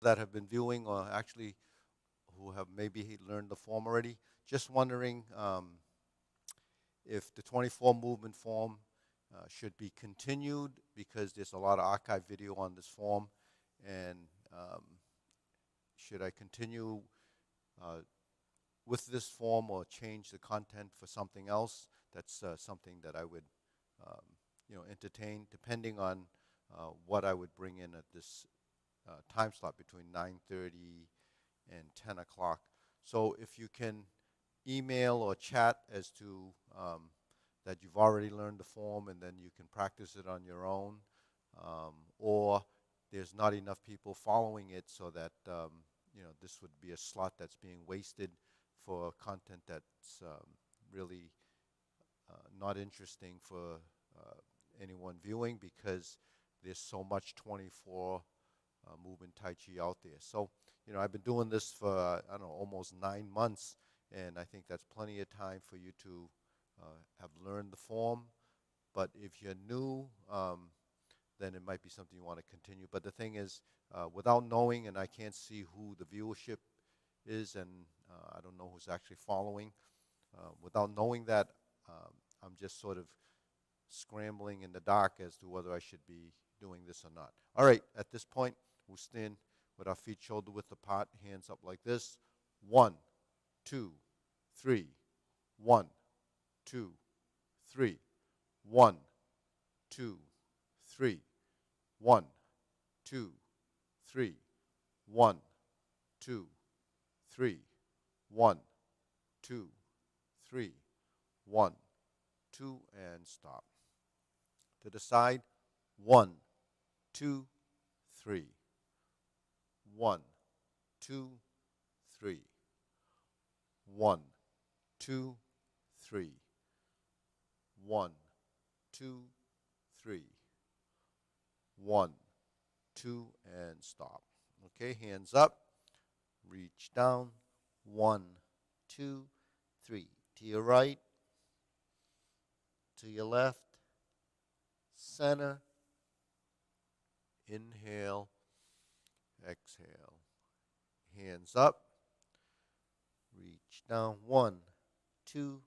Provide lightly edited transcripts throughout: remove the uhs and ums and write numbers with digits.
that have been viewing, or actually who have maybe learned the form already, just wondering if the 24 movement form should be continued, because there's a lot of archive video on this form, and should I continue with this form or change the content for something else? That's something that I would entertain, depending on what I would bring in at this time slot between 9:30 and 10 o'clock. So if you can email or chat as to that you've already learned the form, and then you can practice it on your own, or there's not enough people following it, so that this would be a slot that's being wasted for content that's really not interesting for anyone viewing, because there's so much 24 movement Tai Chi out there. So, I've been doing this for, I don't know, almost 9 months, and I think that's plenty of time for you to have learned the form. But if you're new, then it might be something you want to continue. But the thing is, without knowing, and I can't see who the viewership is, and I don't know who's actually following, without knowing that, I'm just sort of scrambling in the dark as to whether I should be doing this or not. All right, at this point, we'll stand with our feet shoulder width apart, hands up like this. 1, 2, 3. 1, 2, 3. 1, 2, 3. 1, 2, 3. 1, 2, 3. 1, 2, 3. 1, 2, and stop. To the side. 1, 2, 3. 1, 2, 3. 1, 2, 3. 1, 2, 3. 1, 2, and stop. Okay, hands up. Reach down. 1, 2, 3. To your right. To your left. Center. Inhale. Exhale. Hands up. Reach down. 1, 2,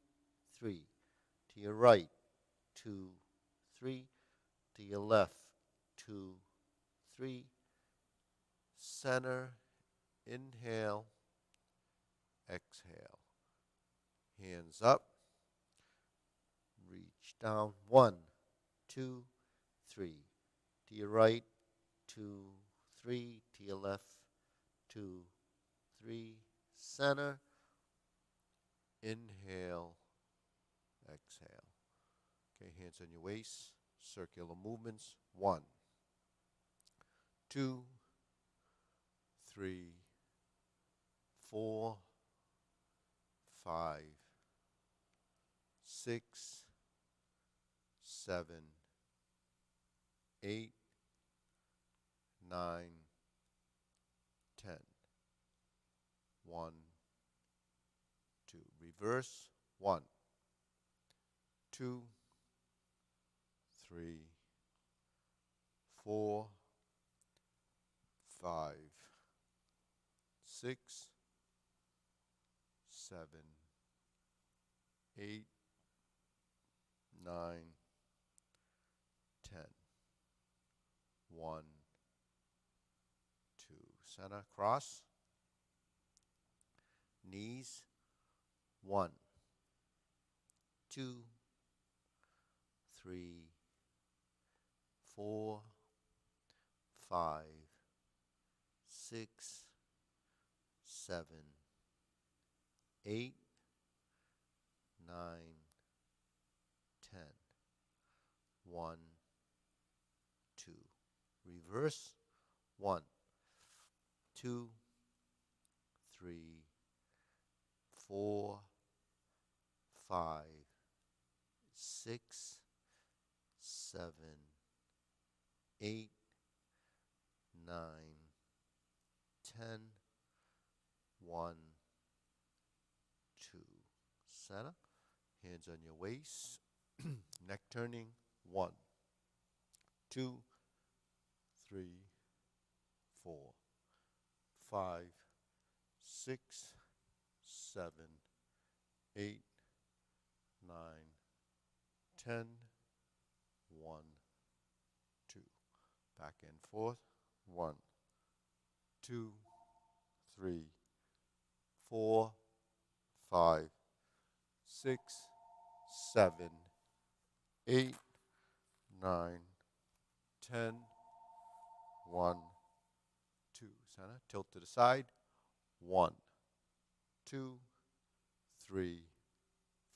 3. To your right. 2, 3. To your left. 2, 3. Center. Inhale. Exhale. Hands up. Reach down. 1, 2, 3. To your right. 2, 3. To your left. 2, 3. Center. Inhale. Exhale. Okay, hands on your waist. Circular movements. 1, 2, 3, 4, 5, 6, 7, 8, 9, 10. 1, 2. Reverse. 1, 2, 3, 4, 5, 6, 7, 8, 9, 10. 1, 2. Center. Cross. Knees. 1, 2, 3, 4, 5, 6, 7, 8, 9, 10. 1, 2. Reverse. 1, 2, 3, 4, 5, 6, 7, 8, 9, 10. 1, 2. Center. Hands on your waist. Neck turning. 1, 2, 3, 4, 5, 6, 7, 8, 9, 10, 1, 2. Back and forth. 1, 2, 3, 4, 5, 6, 7, 8, 9, 10, 1, 2. Center, tilt to the side. 1, 2, 3,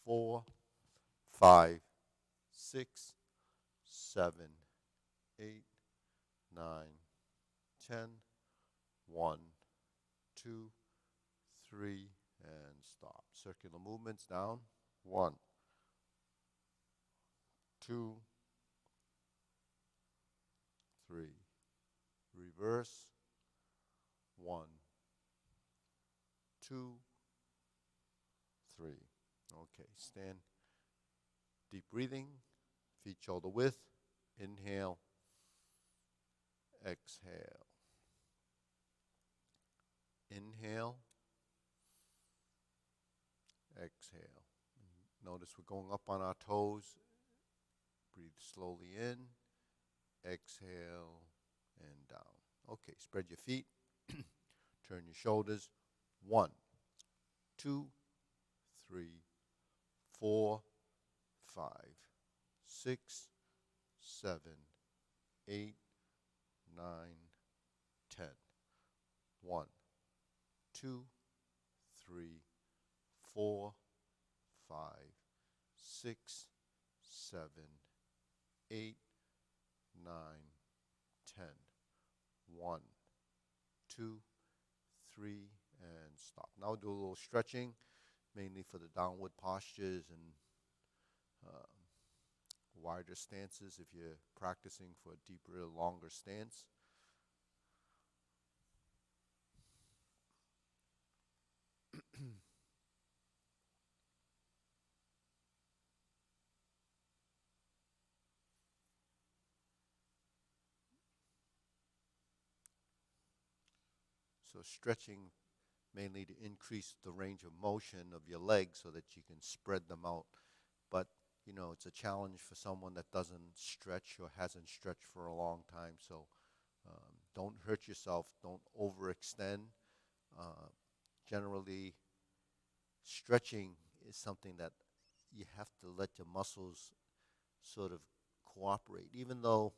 4, 5, 6, 7, 8, 9, 10, 1, 2, 3, and stop. Circular movements down. 1, 2, 3. Reverse. 1, 2, 3. Okay, stand. Deep breathing. Feet shoulder width. Inhale. Exhale. Inhale. Exhale. Notice we're going up on our toes. Breathe slowly in. Exhale and down. Okay, spread your feet. Turn your shoulders. 1, 2, 3, 4, 5, 6, 7, 8, 9, 10. 1, 2, 3, 4, 5, 6, 7, 8, 9, 10. 1, 2, 3, and stop. Now do a little stretching, mainly for the downward postures and wider stances if you're practicing for a deeper, longer stance. So stretching mainly to increase the range of motion of your legs so that you can spread them out. But, you know, it's a challenge for someone that doesn't stretch or hasn't stretched for a long time. So don't hurt yourself. Don't overextend. Generally, stretching is something that you have to let your muscles sort of cooperate. Even though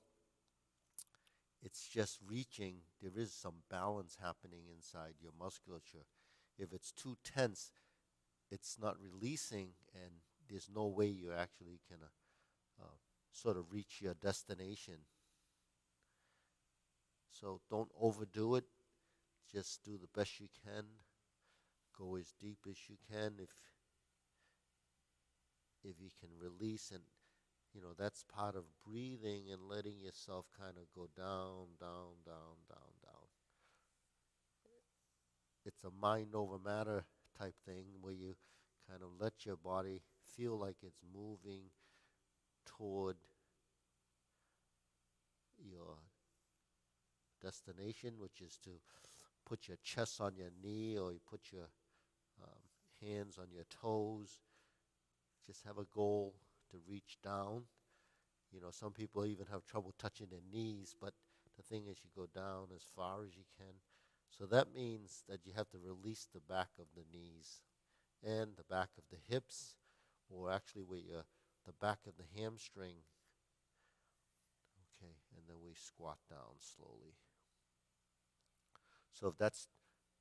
it's just reaching, there is some balance happening inside your musculature. If it's too tense, it's not releasing, and there's no way you actually can sort of reach your destination. So don't overdo it. Just do the best you can. Go as deep as you can if you can release, and you know that's part of breathing and letting yourself kind of go down, down, down, down, down. It's a mind over matter type thing where you kind of let your body feel like it's moving toward your destination, which is to put your chest on your knee, or you put your hands on your toes. Just have a goal to reach down. You know, some people even have trouble touching their knees, but the thing is you go down as far as you can. So that means that you have to release the back of the knees and the back of the hips, or actually where the back of the hamstring. Okay, and then we squat down slowly. So if that's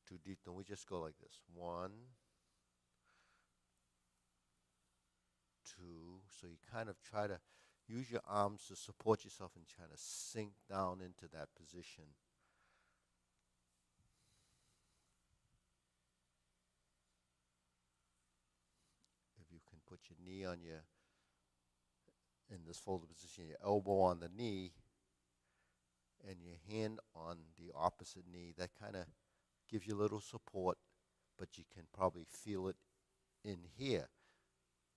too deep, then we just go like this. 1, 2. So you kind of try to use your arms to support yourself and try to sink down into that position. If you can put your knee on in this folded position, your elbow on the knee and your hand on the opposite knee, that kind of gives you a little support, but you can probably feel it in here,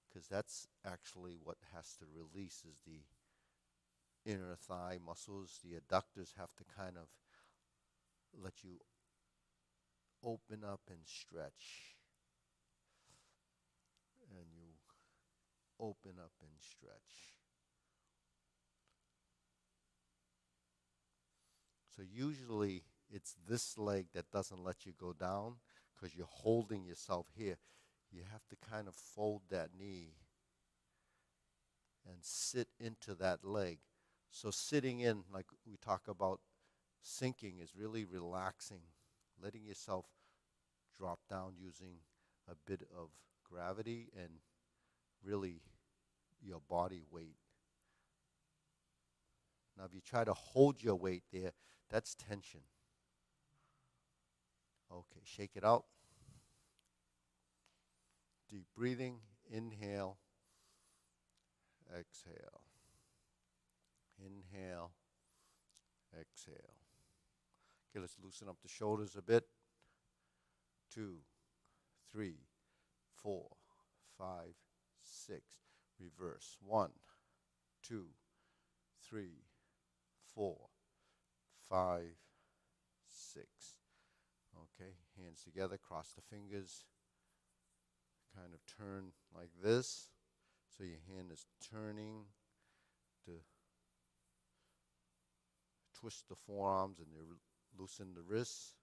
because that's actually what has to release is the inner thigh muscles. The adductors have to kind of let you open up and stretch. And you open up and stretch. So usually it's this leg that doesn't let you go down because you're holding yourself here. You have to kind of fold that knee and sit into that leg. So sitting in, like we talk about sinking, is really relaxing, letting yourself drop down using a bit of gravity and really your body weight. Now if you try to hold your weight there, that's tension. Okay, shake it out. Deep breathing, inhale, exhale. Inhale, exhale. Okay, let's loosen up the shoulders a bit. 2, 3, 4, 5, 6. Reverse. 1, 2, 3, 4, 5, 6. Okay, hands together, cross the fingers. Kind of turn like this. So your hand is turning to twist the forearms and you loosen the wrists.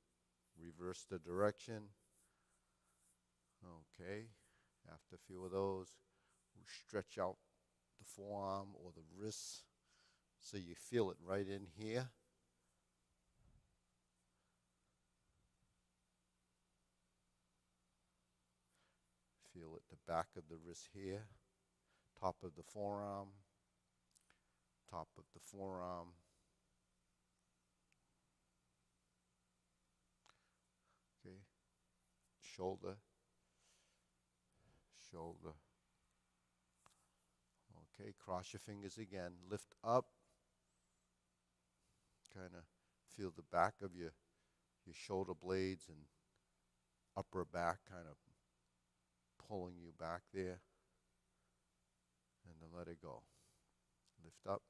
Reverse the direction. Okay, after a few of those, we stretch out the forearm or the wrists so you feel it right in here. Feel it the back of the wrist here, top of the forearm, top of the forearm. Okay, shoulder, shoulder. Okay, cross your fingers again, lift up. Kind of feel the back of your shoulder blades and upper back kind of pulling you back there. And then let it go. Lift up.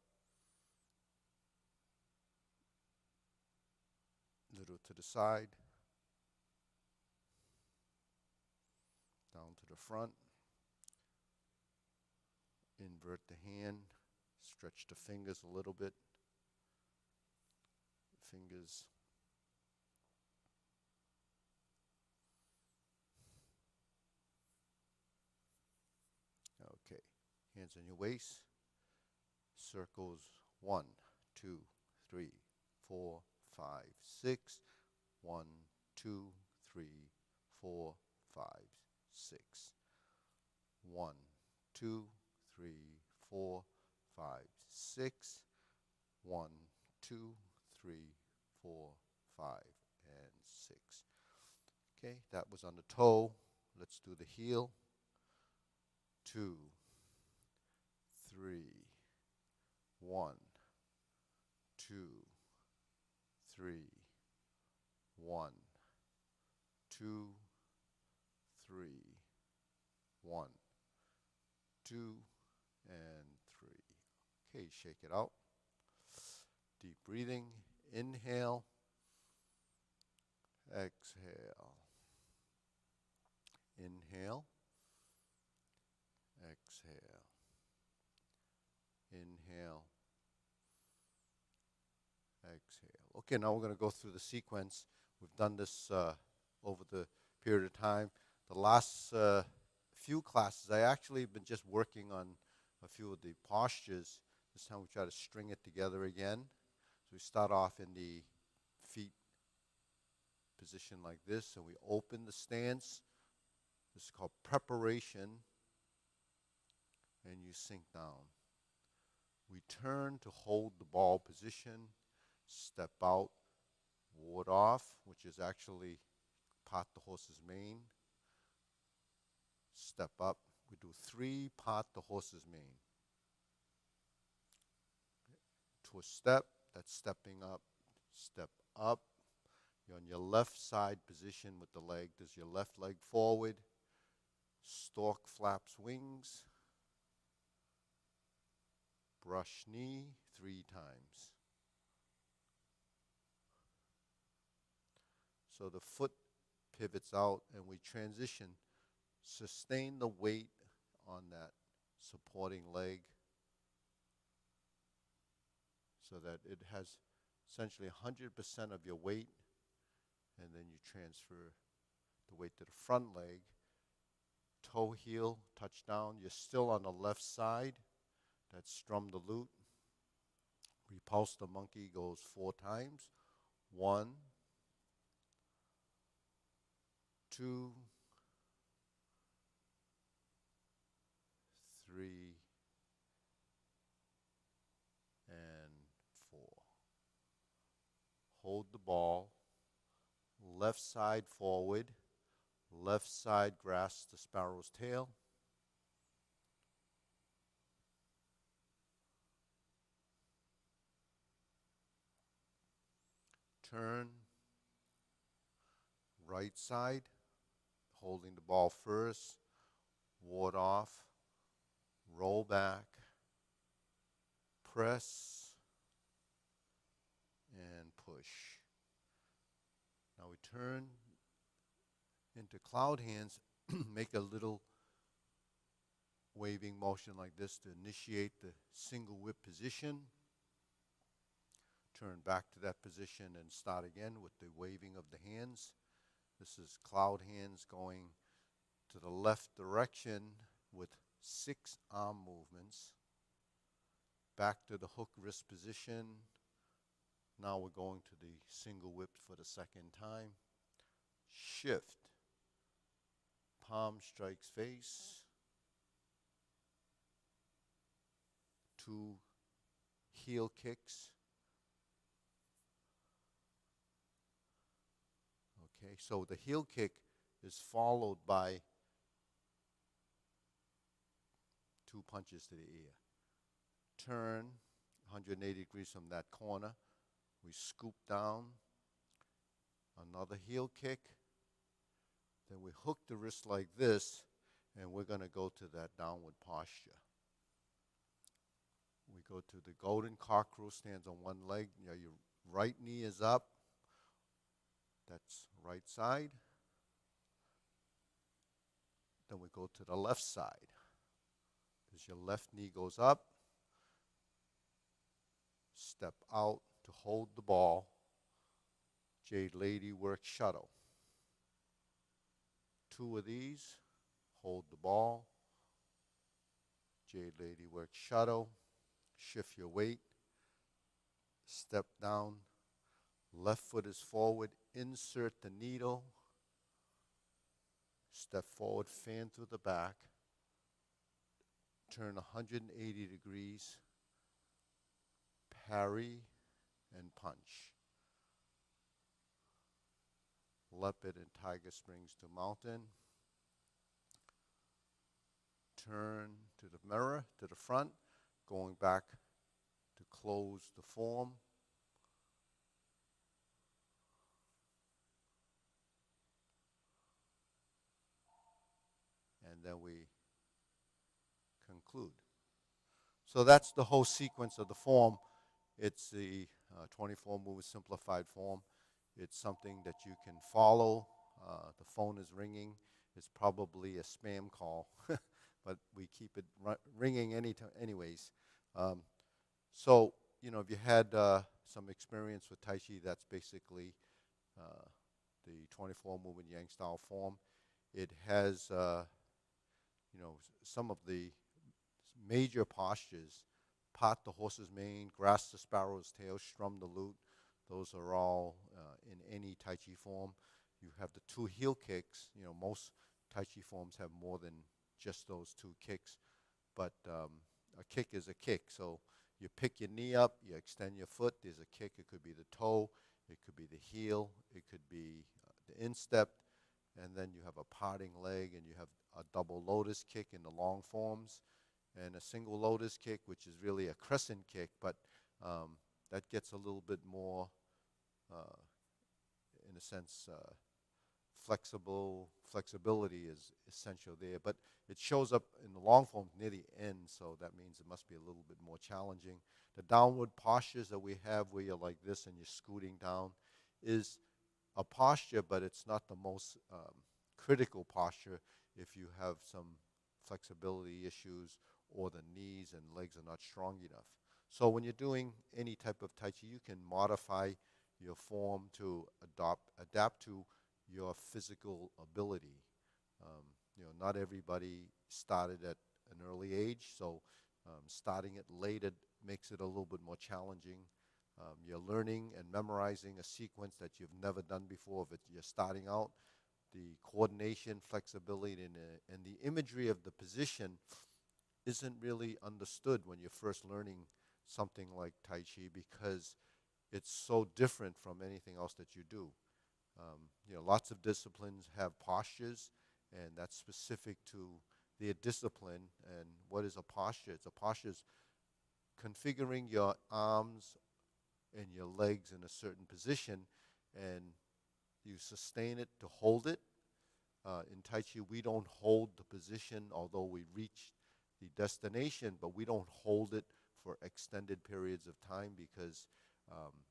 Little to the side. Down to the front. Invert the hand. Stretch the fingers a little bit. Fingers. Okay. Hands on your waist. Circles 1, 2, 3, 4, 5, 6. 1, 2, 3, 4, 5, 6. 1, 2, 3, 4, 5, 6. 1, 2, 3, 4, 5, and 6. Okay, that was on the toe. Let's do the heel. 2, 3, 1, 2, 3, 1, 2, 3, 1, 2, and 3. Okay, shake it out. Deep breathing. Inhale. Exhale. Inhale. Exhale. Inhale. Exhale. Okay, now we're going to go through the sequence. We've done this over the period of time. The last few classes, I actually have been just working on a few of the postures. This time we try to string it together again. So we start off in the feet position like this, and we open the stance. This is called preparation, and you sink down. We turn to hold the ball position, step out, ward off, which is actually part the horse's mane. Step up. We do 3 part the horse's mane. Twist step, that's stepping up. Step up. You're on your left side position with the leg. Does your left leg forward. Stork flaps wings. Brush knee 3 times. So the foot pivots out, and we transition. Sustain the weight on that supporting leg so that it has essentially 100% of your weight, and then you transfer the weight to the front leg. Toe heel, touch down. You're still on the left side. That's strum the lute. Repulse the monkey goes 4 times. 1, 2, 3, and 4. Hold the ball. Left side forward. Left side grasps the sparrow's tail. Turn. Right side. Holding the ball first. Ward off. Roll back. Press. And push. Now we turn into cloud hands. Make a little waving motion like this to initiate the single whip position. Turn back to that position and start again with the waving of the hands. This is cloud hands going to the left direction with 6 arm movements. Back to the hook wrist position. Now we're going to the single whip for the second time. Shift. Palm strikes face. 2 heel kicks. Okay, so the heel kick is followed by 2 punches to the ear. Turn 180 degrees from that corner. We scoop down. Another heel kick. Then we hook the wrist like this, and we're going to go to that downward posture. We go to the golden cockroach, stands on one leg. You know, your right knee is up. That's right side. Then we go to the left side. As your left knee goes up, step out to hold the ball. Jade Lady work shuttle. 2 of these, hold the ball. Jade Lady work shuttle. Shift your weight. Step down. Left foot is forward. Insert the needle. Step forward, fan through the back. Turn 180 degrees. Parry and punch. Leopard and Tiger Springs to mountain. Turn to the mirror, to the front, going back to close the form. And then we conclude. So that's the whole sequence of the form. It's the 24 movement simplified form. It's something that you can follow. The phone is ringing. It's probably a spam call, but we keep it ringing anyways. So, you know, if you had some experience with Tai Chi, that's basically the 24 movement Yang style form. It has, you know, some of the major postures: pot the horse's mane, grasp the sparrow's tail, strum the lute. Those are all in any Tai Chi form. You have the 2 heel kicks. You know, most Tai Chi forms have more than just those 2 kicks, but a kick is a kick. So you pick your knee up, you extend your foot, there's a kick. It could be the toe, it could be the heel, it could be the instep, and then you have a parting leg, and you have a double lotus kick in the long forms, and a single lotus kick, which is really a crescent kick, but that gets a little bit more, in a sense, flexibility is essential there, but it shows up in the long form near the end, so that means it must be a little bit more challenging. The downward postures that we have, where you're like this and you're scooting down, is a posture, but it's not the most critical posture if you have some flexibility issues or the knees and legs are not strong enough. So when you're doing any type of tai chi, you can modify your form to adapt to your physical ability. Not everybody started at an early age, so starting it later makes it a little bit more challenging. You're learning and memorizing a sequence that you've never done before. If you're starting out, the coordination, flexibility, and the imagery of the position isn't really understood when you're first learning something like Tai Chi because it's so different from anything else that you do. Lots of disciplines have postures, and that's specific to their discipline. And what is a posture? It's a posture is configuring your arms and your legs in a certain position, and you sustain it to hold it. In Tai Chi, we don't hold the position, although we reach the destination, but we don't hold it for extended periods of time because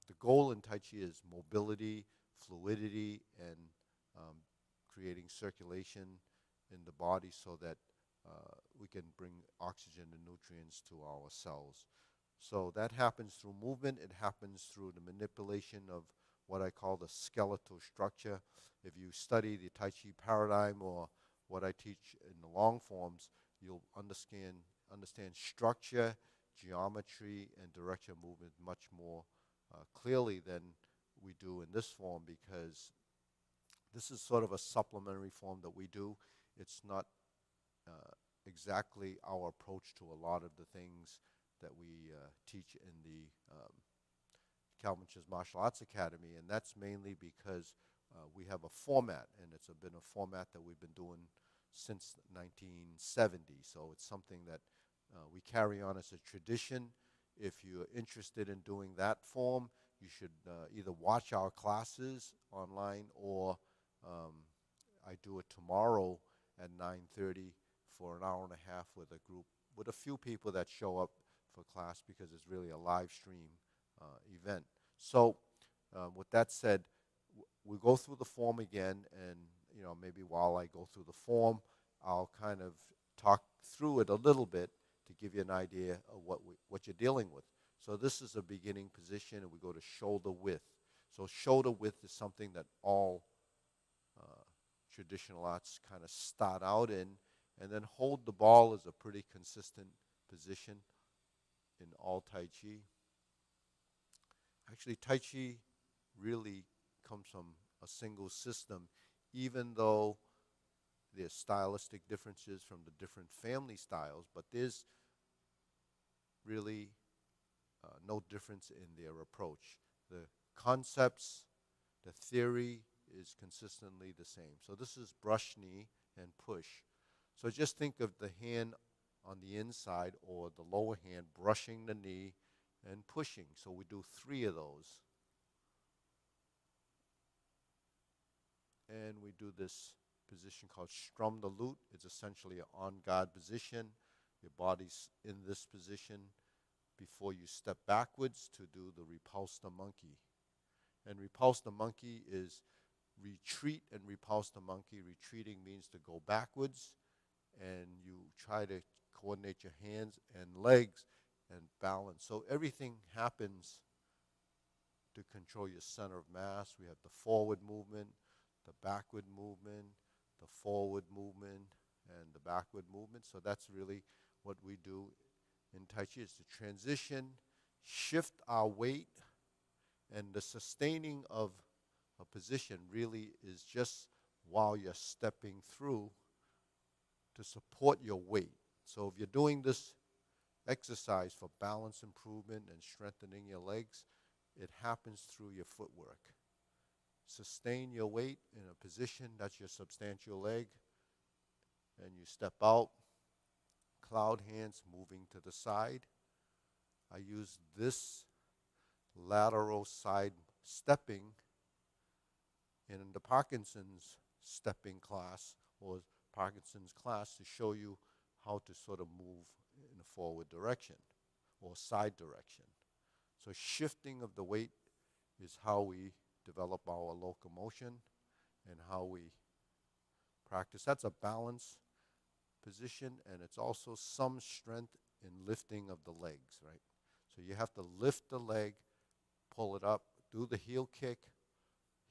the goal in Tai Chi is mobility, fluidity, and creating circulation in the body so that we can bring oxygen and nutrients to our cells. So that happens through movement. It happens through the manipulation of what I call the skeletal structure. If you study the Tai Chi paradigm or what I teach in the long forms, you'll understand structure, geometry, and direction of movement much more clearly than we do in this form because this is sort of a supplementary form that we do. It's not exactly our approach to a lot of the things that we teach in the Calvin Ch's Martial Arts Academy, and that's mainly because we have a format, and it's been a format that we've been doing since 1970, so it's something that we carry on as a tradition. If you're interested in doing that form, you should either watch our classes online or I do it tomorrow at 9:30 for an hour and a half with a group, with a few people that show up for class because it's really a live stream event. So with that said, we go through the form again, and maybe while I go through the form, I'll kind of talk through it a little bit to give you an idea of what you're dealing with. So this is a beginning position, and we go to shoulder width. So shoulder width is something that all traditional arts kind of start out in, and then hold the ball is a pretty consistent position in all Tai Chi. Actually, Tai Chi really comes from a single system, even though there's stylistic differences from the different family styles, but there's really no difference in their approach. The concepts, the theory is consistently the same. So this is brush knee and push. So just think of the hand on the inside or the lower hand brushing the knee and pushing. So we do 3 of those. And we do this position called strum the lute. It's essentially an on-guard position. Your body's in this position before you step backwards to do the repulse the monkey. And repulse the monkey is retreat and repulse the monkey. Retreating means to go backwards, and you try to coordinate your hands and legs and balance. So everything happens to control your center of mass. We have the forward movement, the backward movement, the forward movement, and the backward movement. So that's really what we do in Tai Chi, is to transition, shift our weight, and the sustaining of a position really is just while you're stepping through to support your weight. So if you're doing this exercise for balance improvement and strengthening your legs, it happens through your footwork. Sustain your weight in a position that's your substantial leg, and you step out, cloud hands moving to the side. I use this lateral side stepping in the Parkinson's stepping class or Parkinson's class to show you how to sort of move in a forward direction or side direction. So shifting of the weight is how we develop our locomotion and how we practice. That's a balance position, and it's also some strength in lifting of the legs, right? So you have to lift the leg, pull it up, do the heel kick.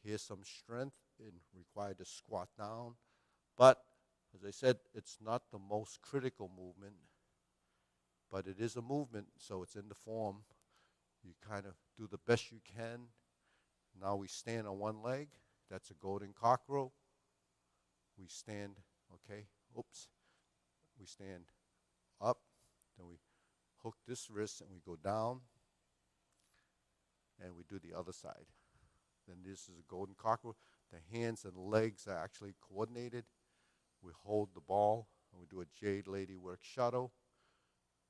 Here's some strength and required to squat down. But as I said, it's not the most critical movement, but it is a movement, so it's in the form. You kind of do the best you can. Now we stand on one leg. That's a golden cockroach. We stand, okay, oops. We stand up, then we hook this wrist and we go down, and we do the other side. Then this is a golden cockroach. The hands and legs are actually coordinated. We hold the ball, and we do a Jade Lady work shuttle,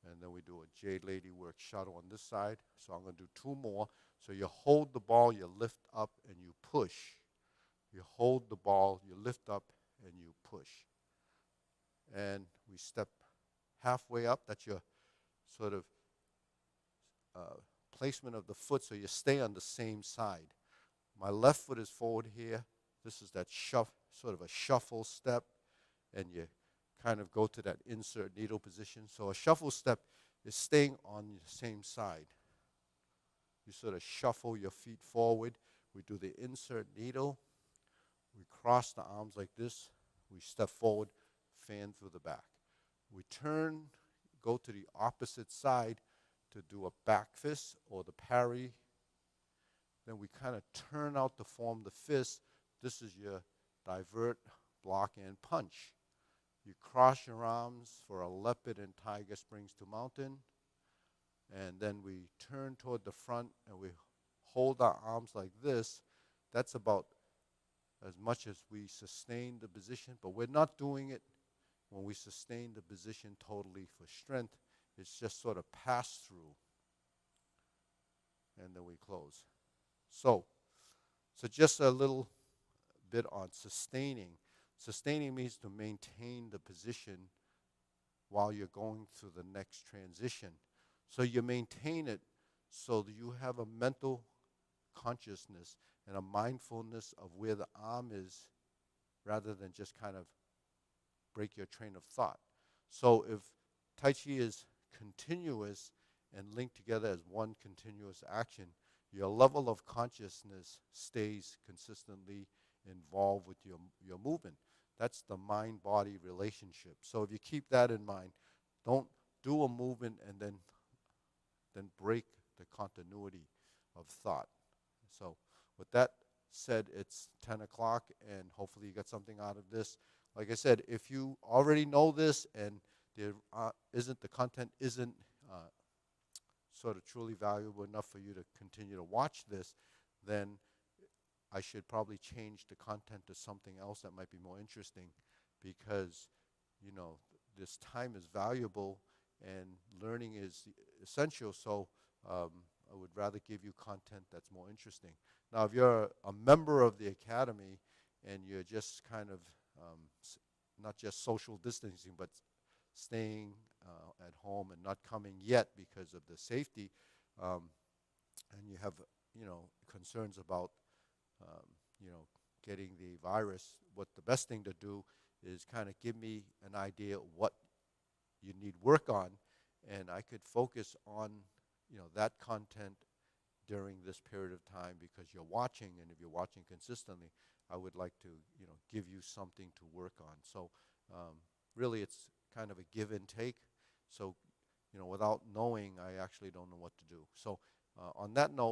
and then we do a Jade Lady work shuttle on this side. So I'm going to do two more. So you hold the ball, you lift up, and you push. You hold the ball, you lift up, and you push. And we step halfway up. That's your sort of placement of the foot, so you stay on the same side. My left foot is forward here. This is that sort of a shuffle step, and you kind of go to that insert needle position. So a shuffle step is staying on the same side. You sort of shuffle your feet forward. We do the insert needle. We cross the arms like this. We step forward, fan through the back. We turn, go to the opposite side to do a back fist or the parry. Then we kind of turn out to form the fist. This is your divert, block, and punch. You cross your arms for a leopard and tiger springs to mountain. And then we turn toward the front and we hold our arms like this. That's about as much as we sustain the position, but we're not doing it when we sustain the position totally for strength. It's just sort of pass through, and then we close. So just a little bit on sustaining. Sustaining means to maintain the position while you're going through the next transition. So you maintain it so that you have a mental consciousness and a mindfulness of where the arm is, rather than just kind of break your train of thought. So if Tai Chi is continuous and linked together as one continuous action, your level of consciousness stays consistently involved with your movement. That's the mind-body relationship. So if you keep that in mind, don't do a movement and then break the continuity of thought. So with that said, it's 10 o'clock, and hopefully you got something out of this. Like I said, if you already know this and the content isn't sort of truly valuable enough for you to continue to watch this, then I should probably change the content to something else that might be more interesting, because, this time is valuable and learning is essential. So I would rather give you content that's more interesting. Now, if you're a member of the academy and you're just kind of not just social distancing, but staying at home and not coming yet because of the safety, and you have, concerns about, getting the virus, what the best thing to do is kind of give me an idea what you need work on, and I could focus on, that content during this period of time, because you're watching, and if you're watching consistently, I would like to, give you something to work on. So really it's kind of a give and take. So, without knowing, I actually don't know what to do. So on that note,